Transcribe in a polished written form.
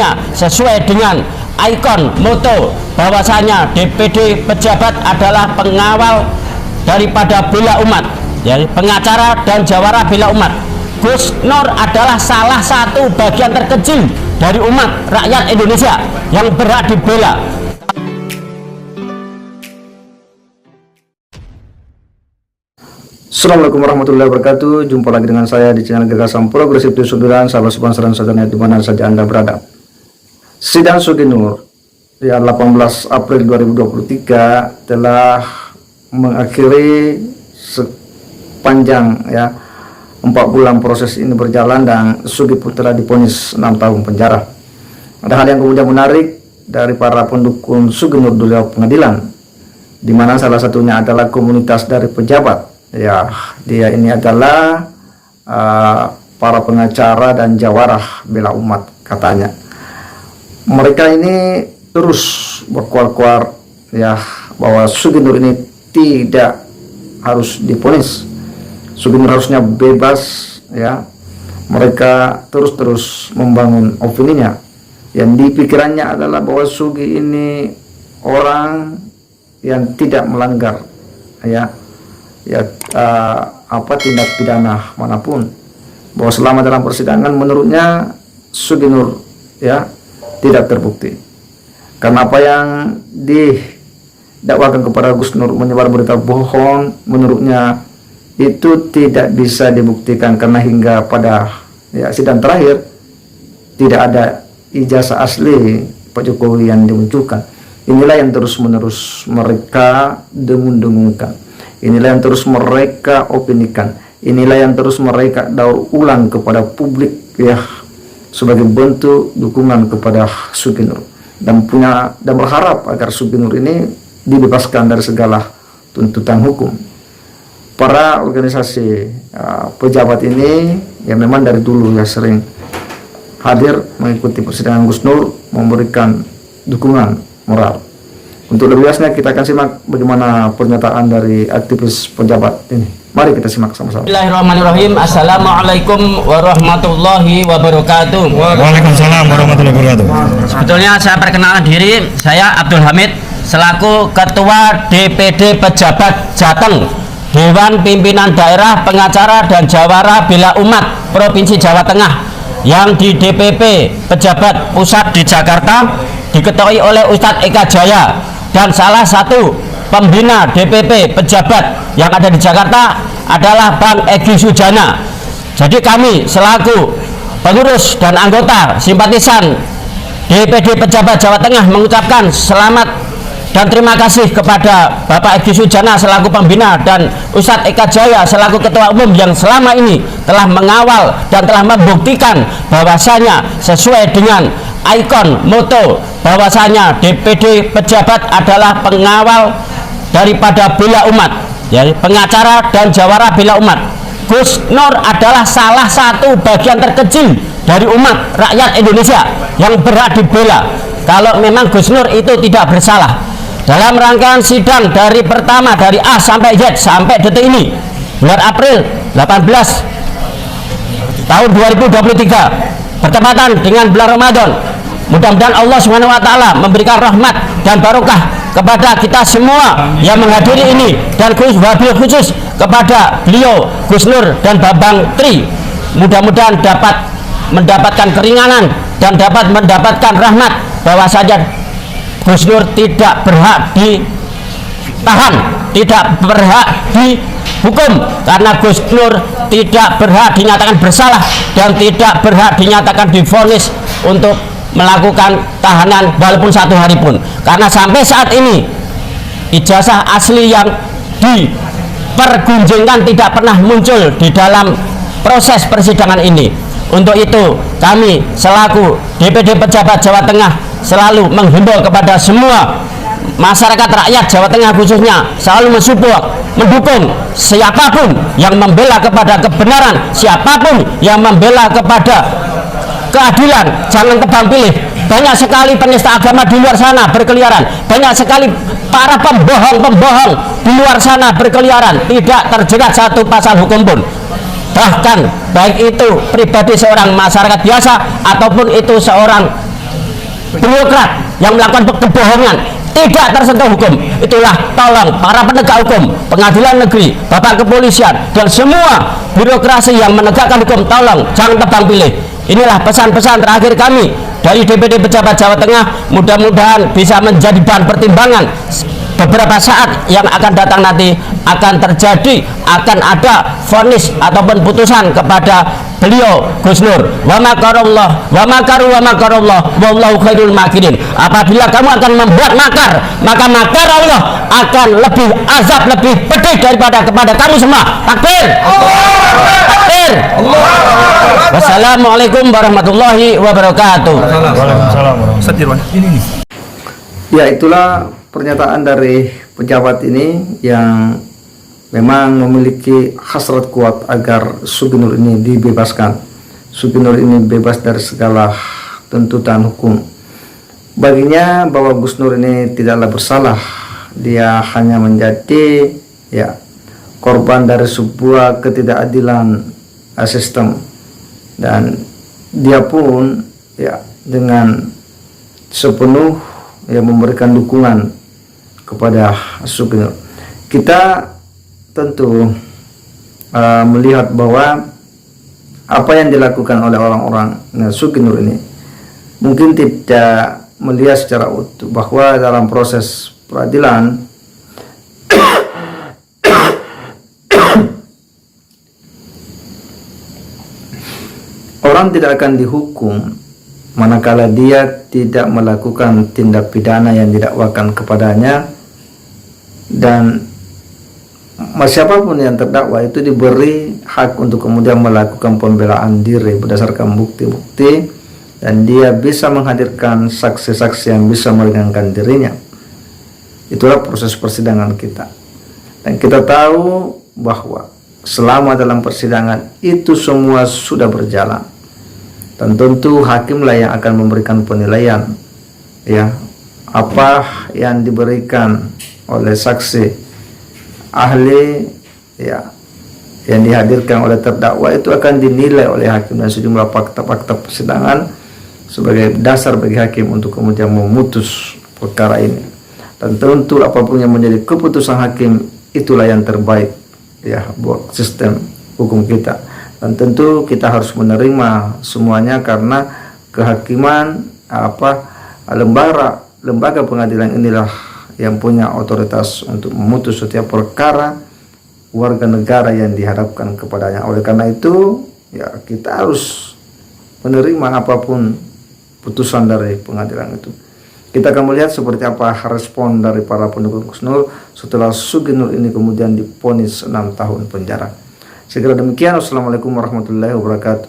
bahwasanya sesuai dengan ikon moto bahwasanya DPD pejabat adalah pengawal daripada bela umat, ya, pengacara dan jawara bela umat. Gus Nur adalah salah satu bagian terkecil dari umat rakyat Indonesia yang berhak dibela. Assalamualaikum warahmatullahi wabarakatuh. Jumpa lagi dengan saya di channel Gagasan Progresif Suduran, sahabat sponsor dan saudaranya di mana saja Anda berada. Sidang Sugi Nur ya 18 April 2023 telah mengakhiri sepanjang ya 4 bulan proses ini berjalan dan Sugi Putra divonis 6 tahun penjara. Ada hal yang kemudian menarik dari para pendukung Sugi Nur di pengadilan, di mana salah satunya adalah komunitas dari pejabat. Ya, dia ini adalah para pengacara dan jawarah bela umat katanya. Mereka ini terus berkuar-kuar ya bahwa Sugi Nur ini tidak harus divonis. Sugi Nur harusnya bebas ya. Mereka terus membangun opininya. Yang dipikirannya adalah bahwa Sugi ini orang yang tidak melanggar tindak pidana manapun, bahwa selama dalam persidangan menurutnya Sugi Nur ya tidak terbukti karena apa yang didakwakan kepada Gus Nur menyebar berita bohong, menurutnya itu tidak bisa dibuktikan karena hingga pada sidang terakhir tidak ada ijazah asli Pak Jokowi yang dimunculkan. Inilah yang terus-menerus mereka dengung-dengungkan. Inilah yang terus mereka opinikan. Inilah yang terus mereka daur ulang kepada publik ya sebagai bentuk dukungan kepada Sugi Nur dan berharap agar Sugi Nur ini dibebaskan dari segala tuntutan hukum. Para organisasi pejabat ini ya memang dari dulu ya sering hadir mengikuti persidangan Gus Nur, memberikan dukungan moral. Untuk lebih luasnya kita akan simak bagaimana pernyataan dari aktivis pejabat ini. Mari kita simak sama-sama. Bismillahirrahmanirrahim. Assalamualaikum warahmatullahi wabarakatuh. Waalaikumsalam warahmatullahi wabarakatuh. Sebetulnya saya perkenalkan diri, saya Abdul Hamid selaku Ketua DPD Pejabat Jateng, Dewan Pimpinan Daerah Pengacara dan Jawara Bela Umat Provinsi Jawa Tengah, yang di DPP Pejabat Pusat di Jakarta diketuai oleh Ustadz Eka Jaya, dan salah satu pembina DPP Pejabat yang ada di Jakarta adalah Bang Egy Sujana. Jadi kami selaku pengurus dan anggota simpatisan DPD Pejabat Jawa Tengah mengucapkan selamat dan terima kasih kepada Bapak Egy Sujana selaku pembina dan Ustadz Eka Jaya selaku ketua umum yang selama ini telah mengawal dan telah membuktikan bahwasanya sesuai dengan ikon moto bahwasanya DPD pejabat adalah pengawal daripada bela umat, ya, pengacara dan jawara bela umat. Gus Nur adalah salah satu bagian terkecil dari umat rakyat Indonesia yang berhak dibela kalau memang Gus Nur itu tidak bersalah. Dalam rangkaian sidang dari pertama dari A sampai Z sampai detik ini bulan April 18 tahun 2023 bertepatan dengan bulan Ramadan, mudah-mudahan Allah SWT memberikan rahmat dan barokah kepada kita semua yang menghadiri ini, dan wabil khusus kepada beliau Gus Nur dan Bambang Tri. Mudah-mudahan dapat mendapatkan keringanan dan dapat mendapatkan rahmat, bahwa saja Gus Nur tidak berhak ditahan, tidak berhak dihukum, karena Gus Nur tidak berhak dinyatakan bersalah dan tidak berhak dinyatakan divonis untuk melakukan tahanan walaupun 1 hari pun, karena sampai saat ini ijazah asli yang dipergunjingkan tidak pernah muncul di dalam proses persidangan ini. Untuk itu kami selaku DPD Pejabat Jawa Tengah selalu menghimbau kepada semua masyarakat rakyat Jawa Tengah khususnya selalu mensupport, mendukung siapapun yang membela kepada kebenaran, siapapun yang membela kepada keadilan. Jangan tebang pilih. Banyak sekali penista agama di luar sana berkeliaran, banyak sekali para pembohong di luar sana berkeliaran, tidak terjerat satu pasal hukum pun. Bahkan baik itu pribadi seorang masyarakat biasa ataupun itu seorang birokrat yang melakukan kebohongan tidak tersentuh hukum. Itulah tolong para penegak hukum, pengadilan negeri, bapak kepolisian, dan semua birokrasi yang menegakkan hukum, tolong jangan tebang pilih. Inilah pesan-pesan terakhir kami dari DPD Pejabat Jawa Tengah. Mudah-mudahan bisa menjadi bahan pertimbangan. Beberapa saat yang akan datang nanti akan terjadi, akan ada vonis ataupun putusan kepada beliau Gus Nur. Wa makarullah wa makaru wa makarullah wallahu khairul makirin. Apabila kamu akan membuat makar, maka makar Allah akan lebih azab, lebih pedih daripada kepada kamu semua. Takbir. Takbir. Wassalamualaikum warahmatullahi wabarakatuh. Waalaikumsalam warahmatullahi wabarakatuh. Ya, itulah pernyataan dari pejabat ini yang memang memiliki hasrat kuat agar Sugi Nur ini dibebaskan. Sugi Nur ini bebas dari segala tuntutan hukum. Baginya bahwa Gus Nur ini tidaklah bersalah, dia hanya menjadi korban dari sebuah ketidakadilan sistem, dan dia pun dengan sepenuh memberikan dukungan kepada Sugi Nur. Kita tentu melihat bahwa apa yang dilakukan oleh orang-orang Sugi Nur ini mungkin tidak melihat secara utuh bahwa dalam proses peradilan orang tidak akan dihukum manakala dia tidak melakukan tindak pidana yang didakwakan kepadanya, dan siapapun yang terdakwa itu diberi hak untuk kemudian melakukan pembelaan diri berdasarkan bukti-bukti, dan dia bisa menghadirkan saksi-saksi yang bisa meringankan dirinya. Itulah proses persidangan kita, dan kita tahu bahwa selama dalam persidangan itu semua sudah berjalan, dan tentu hakimlah yang akan memberikan penilaian apa yang diberikan oleh saksi ahli yang dihadirkan oleh terdakwa itu akan dinilai oleh hakim dan sejumlah fakta-fakta persidangan sebagai dasar bagi hakim untuk kemudian memutus perkara ini. Dan tentu apapun yang menjadi keputusan hakim itulah yang terbaik buat sistem hukum kita. Dan tentu kita harus menerima semuanya, karena kehakiman lembaga pengadilan inilah yang punya otoritas untuk memutus setiap perkara warga negara yang dihadapkan kepadanya. Oleh karena itu kita harus menerima apapun putusan dari pengadilan itu. Kita akan melihat seperti apa respon dari para pendukung Gus Nur setelah Sugi Nur ini kemudian divonis 6 tahun penjara. Segera demikian, wassalamualaikum warahmatullahi wabarakatuh.